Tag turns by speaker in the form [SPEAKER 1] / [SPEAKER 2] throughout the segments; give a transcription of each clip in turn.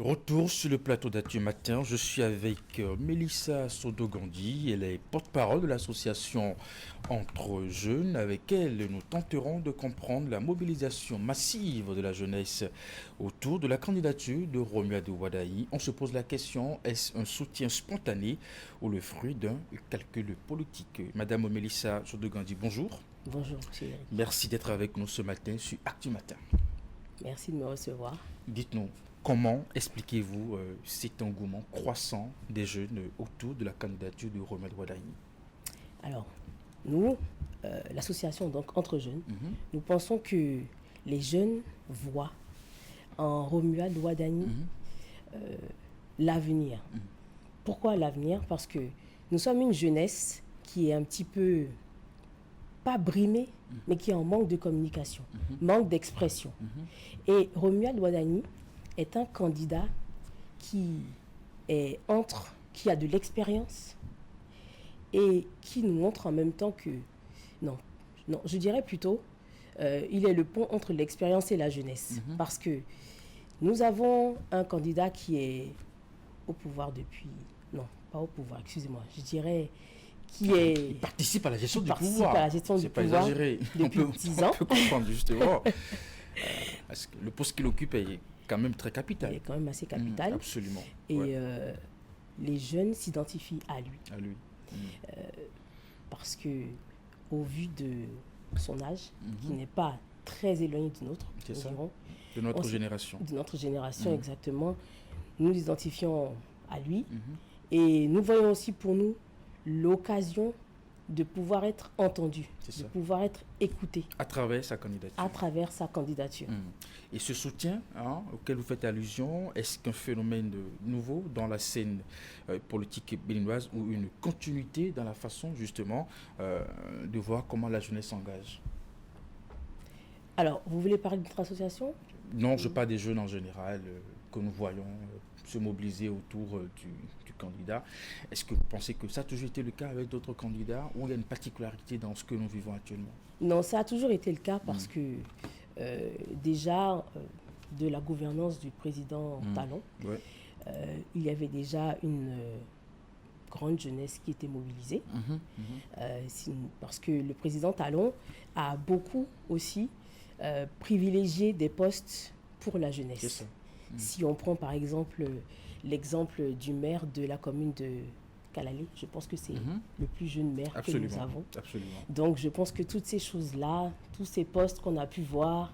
[SPEAKER 1] Retour sur le plateau d'Actu Matin, je suis avec Mélissa Sodogandi, elle est porte-parole de l'association Entre Jeunes. Avec elle, nous tenterons de comprendre la mobilisation massive de la jeunesse autour de la candidature de Romuald Wadahi. On se pose la question, est-ce un soutien spontané ou le fruit d'un calcul politique? Madame Mélissa Sodogandi, bonjour.
[SPEAKER 2] Bonjour, monsieur Eric.
[SPEAKER 1] Merci d'être avec nous ce matin sur Actu Matin.
[SPEAKER 2] Merci de me recevoir.
[SPEAKER 1] Dites-nous, comment expliquez-vous cet engouement croissant des jeunes autour de la candidature de Romuald Wadahi?
[SPEAKER 2] Alors, nous, l'association donc Entre Jeunes, nous pensons que les jeunes voient en Romuald Wadahi l'avenir. Pourquoi l'avenir? Parce que nous sommes une jeunesse qui est un petit peu, pas brimée, mais qui est en manque de communication, manque d'expression. Et Romuald Wadahi est un candidat qui a de l'expérience et qui nous montre en même temps que, non, je dirais plutôt, il est le pont entre l'expérience et la jeunesse. Parce que nous avons un candidat qui est au pouvoir depuis, non, pas au pouvoir, excusez-moi, je dirais
[SPEAKER 1] il participe à la gestion du pouvoir.
[SPEAKER 2] C'est pas exagéré. Depuis 10 ans.
[SPEAKER 1] On peut comprendre justement. Parce que le poste qu'il occupe est quand même très capital.
[SPEAKER 2] Il est quand même assez capital.
[SPEAKER 1] Absolument.
[SPEAKER 2] Et les jeunes s'identifient à lui.
[SPEAKER 1] À lui.
[SPEAKER 2] Parce que au vu de son âge, qui n'est pas très éloigné du nôtre,
[SPEAKER 1] de notre génération.
[SPEAKER 2] De notre génération, exactement. Nous l'identifions à lui. Et nous voyons aussi pour nous l'occasion de pouvoir être entendu, de pouvoir être écouté.
[SPEAKER 1] À travers sa candidature.
[SPEAKER 2] À travers sa candidature.
[SPEAKER 1] Et ce soutien auquel vous faites allusion, est-ce qu'un phénomène nouveau dans la scène politique béninoise ou une continuité dans la façon justement de voir comment la jeunesse s'engage?
[SPEAKER 2] Alors, vous voulez parler de notre association?
[SPEAKER 1] Non, je parle des jeunes en général que nous voyons se mobiliser autour du candidat. Est-ce que vous pensez que ça a toujours été le cas avec d'autres candidats ou il y a une particularité dans ce que nous vivons actuellement?
[SPEAKER 2] Non, ça a toujours été le cas parce que déjà, de la gouvernance du président Talon, il y avait déjà une grande jeunesse qui était mobilisée. Parce que le président Talon a beaucoup aussi privilégié des postes pour la jeunesse. C'est ça. Si on prend par exemple l'exemple du maire de la commune de Kalalé, je pense que c'est le plus jeune maire que nous avons.
[SPEAKER 1] Absolument.
[SPEAKER 2] Donc je pense que toutes ces choses-là, tous ces postes qu'on a pu voir,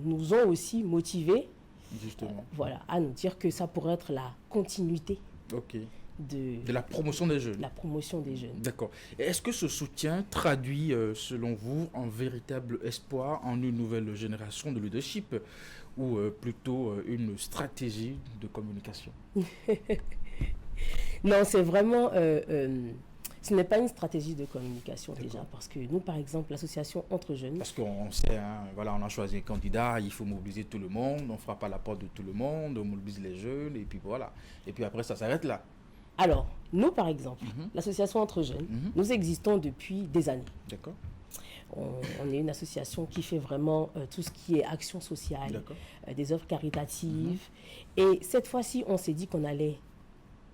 [SPEAKER 2] nous ont aussi motivés à nous dire que ça pourrait être la continuité de
[SPEAKER 1] la promotion des jeunes.
[SPEAKER 2] La promotion des jeunes.
[SPEAKER 1] D'accord. Et est-ce que ce soutien traduit, selon vous, un véritable espoir en une nouvelle génération de leadership ou plutôt une stratégie de communication? Non,
[SPEAKER 2] c'est vraiment... ce n'est pas une stratégie de communication déjà, parce que nous, par exemple, l'association Entre Jeunes...
[SPEAKER 1] Parce qu'on sait, on a choisi un candidat, il faut mobiliser tout le monde, on frappe à la porte de tout le monde, on mobilise les jeunes, et puis voilà. Et puis après, ça s'arrête là.
[SPEAKER 2] Alors, nous, par exemple, l'association Entre Jeunes, nous existons depuis des années.
[SPEAKER 1] D'accord.
[SPEAKER 2] On est une association qui fait vraiment tout ce qui est action sociale, des œuvres caritatives. Et cette fois-ci, on s'est dit qu'on allait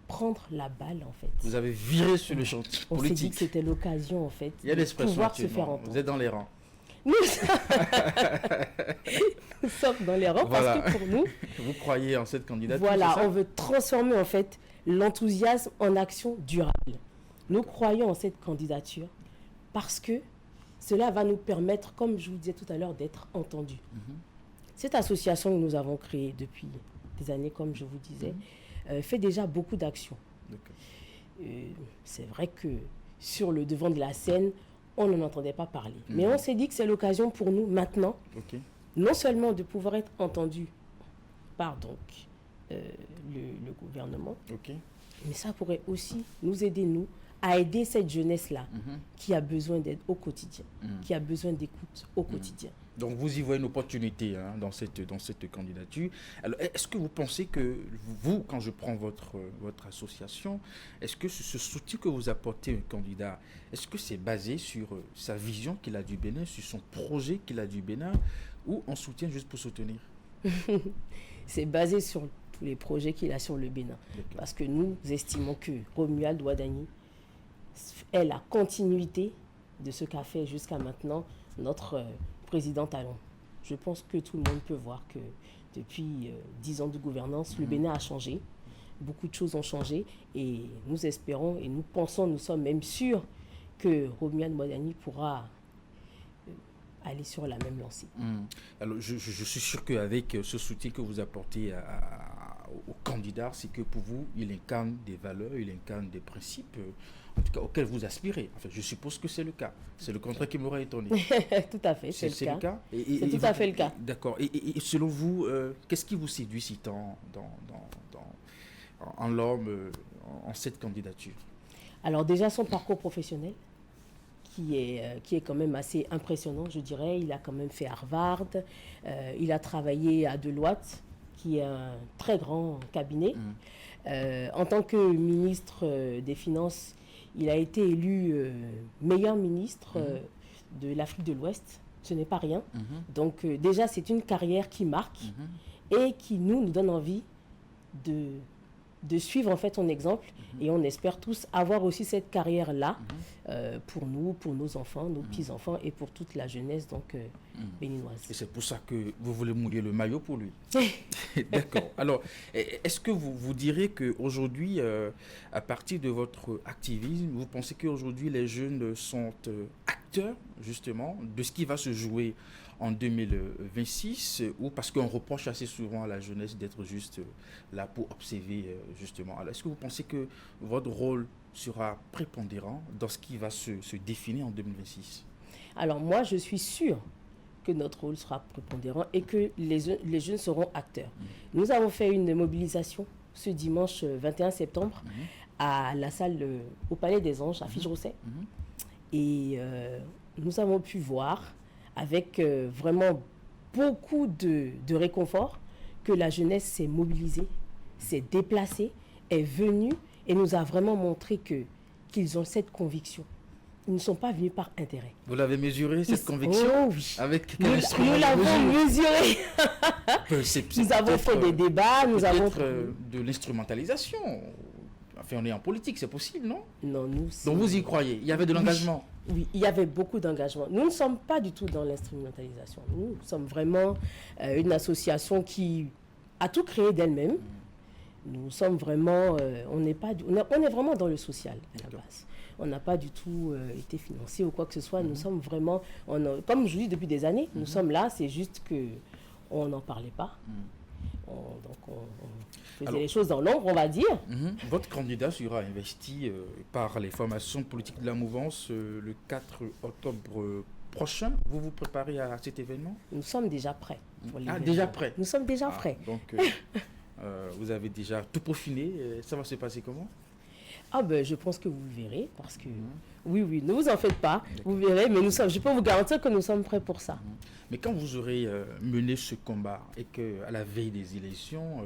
[SPEAKER 2] prendre la balle, en fait.
[SPEAKER 1] Vous avez viré sur le champ politique.
[SPEAKER 2] On s'est dit que c'était l'occasion, en fait,
[SPEAKER 1] de pouvoir se faire entendre. Vous êtes dans les rangs.
[SPEAKER 2] Nous sommes dans les rangs parce que pour nous...
[SPEAKER 1] Vous croyez en cette candidature?
[SPEAKER 2] Voilà, on veut transformer, en fait, l'enthousiasme en action durable. Nous croyons en cette candidature parce que cela va nous permettre, comme je vous disais tout à l'heure, d'être entendus. Cette association que nous avons créée depuis des années, comme je vous disais, fait déjà beaucoup d'actions. C'est vrai que sur le devant de la scène, on n'en entendait pas parler. Mais on s'est dit que c'est l'occasion pour nous maintenant, non seulement de pouvoir être entendus par donc le gouvernement, mais ça pourrait aussi nous aider, nous, à aider cette jeunesse-là qui a besoin d'aide au quotidien, qui a besoin d'écoute au quotidien.
[SPEAKER 1] Donc vous y voyez une opportunité dans cette candidature. Alors est-ce que vous pensez que vous, quand je prends votre association, est-ce que ce soutien que vous apportez au candidat, est-ce que c'est basé sur sa vision qu'il a du Bénin, sur son projet qu'il a du Bénin, ou on soutient juste pour soutenir?
[SPEAKER 2] C'est basé sur tous les projets qu'il a sur le Bénin.
[SPEAKER 1] D'accord.
[SPEAKER 2] Parce que nous estimons que Romuald Wadani est la continuité de ce qu'a fait jusqu'à maintenant notre président Talon. Je pense que tout le monde peut voir que depuis 10 ans de gouvernance, le Bénin a changé. Beaucoup de choses ont changé et nous espérons et nous pensons, nous sommes même sûrs que Romuald Wadani pourra aller sur la même lancée.
[SPEAKER 1] Alors, je suis sûr qu'avec ce soutien que vous apportez au candidat, c'est que pour vous, il incarne des valeurs, il incarne des principes, en tout cas auxquels vous aspirez. Enfin, je suppose que c'est le cas. C'est le contraire qui m'aurait étonné.
[SPEAKER 2] Tout à fait, c'est le cas. C'est tout à fait le cas.
[SPEAKER 1] D'accord. Et selon vous, qu'est-ce qui vous séduit si tant en l'homme, en cette candidature?
[SPEAKER 2] Alors déjà, son parcours professionnel, qui est quand même assez impressionnant, je dirais. Il a quand même fait Harvard, il a travaillé à Deloitte, qui est un très grand cabinet. En tant que ministre des Finances, il a été élu meilleur ministre de l'Afrique de l'Ouest. Ce n'est pas rien. Donc déjà, c'est une carrière qui marque et qui nous donne envie de suivre en fait son exemple et on espère tous avoir aussi cette carrière-là pour nous, pour nos enfants, nos petits-enfants et pour toute la jeunesse donc béninoise.
[SPEAKER 1] Et c'est pour ça que vous voulez mouiller le maillot pour lui. D'accord. Alors, est-ce que vous direz qu'aujourd'hui, à partir de votre activisme, vous pensez qu'aujourd'hui les jeunes sont acteurs justement de ce qui va se jouer en 2026 ou parce qu'on reproche assez souvent à la jeunesse d'être juste là pour observer justement. Alors, est-ce que vous pensez que votre rôle sera prépondérant dans ce qui va se définir en 2026?
[SPEAKER 2] Alors moi, je suis sûre que notre rôle sera prépondérant et que les jeunes seront acteurs. Nous avons fait une mobilisation ce dimanche 21 septembre à la salle au Palais des Anges à Figerousset. Et nous avons pu voir avec vraiment beaucoup de réconfort que la jeunesse s'est mobilisée, s'est déplacée, est venue et nous a vraiment montré qu'ils ont cette conviction. Ils ne sont pas venus par intérêt.
[SPEAKER 1] Vous l'avez mesuré, cette conviction?
[SPEAKER 2] Oh oui.
[SPEAKER 1] Avec
[SPEAKER 2] nous l'avons mesuré. Nous avons fait des débats, nous avons...
[SPEAKER 1] de l'instrumentalisation. Enfin, on est en politique, c'est possible, non?
[SPEAKER 2] Non, nous...
[SPEAKER 1] Donc vous y croyez? Il y avait de l'engagement?
[SPEAKER 2] Oui, il y avait beaucoup d'engagement. Nous ne sommes pas du tout dans l'instrumentalisation. Nous sommes vraiment une association qui a tout créé d'elle-même. Nous sommes vraiment... on est vraiment dans le social, à la base. On n'a pas du tout été financé ou quoi que ce soit. Nous sommes vraiment... comme je dis depuis des années, nous sommes là, c'est juste qu'on n'en parlait pas. Donc on faisait les choses dans l'ombre, on va dire.
[SPEAKER 1] Votre candidat sera investi par les formations politiques de la mouvance le 4 octobre prochain. Vous vous préparez à cet événement?
[SPEAKER 2] Nous sommes déjà prêts.
[SPEAKER 1] Déjà prêts?
[SPEAKER 2] Nous sommes déjà prêts.
[SPEAKER 1] Donc vous avez déjà tout peaufiné. Ça va se passer comment?
[SPEAKER 2] Je pense que vous verrez, parce que... Oui, ne vous en faites pas, vous verrez, mais je peux vous garantir que nous sommes prêts pour ça.
[SPEAKER 1] Mais quand vous aurez mené ce combat et qu'à la veille des élections,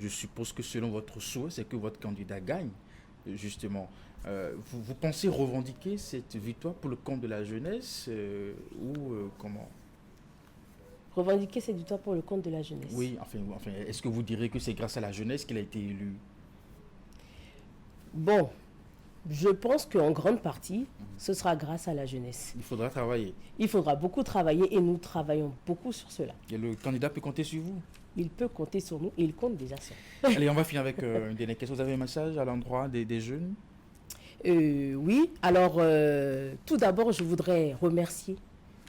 [SPEAKER 1] je suppose que selon votre souhait, c'est que votre candidat gagne, justement. Vous pensez revendiquer cette victoire pour le compte de la jeunesse ou comment?
[SPEAKER 2] Revendiquer cette victoire pour le compte de la jeunesse?
[SPEAKER 1] Oui, enfin est-ce que vous direz que c'est grâce à la jeunesse qu'il a été élu?
[SPEAKER 2] Bon, je pense qu'en grande partie, ce sera grâce à la jeunesse.
[SPEAKER 1] Il faudra travailler.
[SPEAKER 2] Il faudra beaucoup travailler et nous travaillons beaucoup sur cela.
[SPEAKER 1] Et le candidat peut compter sur vous?
[SPEAKER 2] Il peut compter sur nous et il compte déjà sur
[SPEAKER 1] nous. Allez, on va finir avec une dernière question. Vous avez un message à l'endroit des jeunes?
[SPEAKER 2] Oui, alors tout d'abord, je voudrais remercier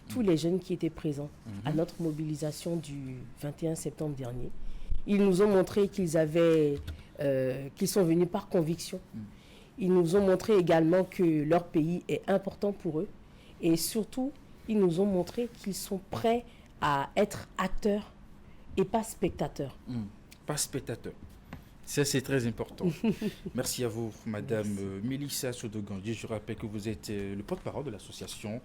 [SPEAKER 2] tous les jeunes qui étaient présents à notre mobilisation du 21 septembre dernier. Ils nous ont montré qu'ils sont venus par conviction. Ils nous ont montré également que leur pays est important pour eux. Et surtout, ils nous ont montré qu'ils sont prêts à être acteurs et pas spectateurs.
[SPEAKER 1] Pas spectateurs. Ça, c'est très important. Merci à vous, Madame Mélissa Sodogandji. Je rappelle que vous êtes le porte-parole de l'association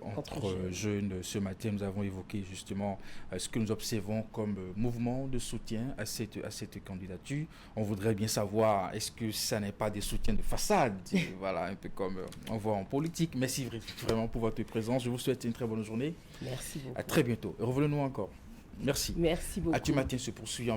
[SPEAKER 1] Entre Jeunes. Ce matin, nous avons évoqué justement ce que nous observons comme mouvement de soutien à cette candidature. On voudrait bien savoir, est-ce que ça n'est pas des soutiens de façade? Voilà, un peu comme on voit en politique. Merci vraiment pour votre présence. Je vous souhaite une très bonne journée.
[SPEAKER 2] Merci beaucoup.
[SPEAKER 1] À très bientôt. Revenez-nous encore. Merci.
[SPEAKER 2] Merci beaucoup.
[SPEAKER 1] Actu Matin se poursuit.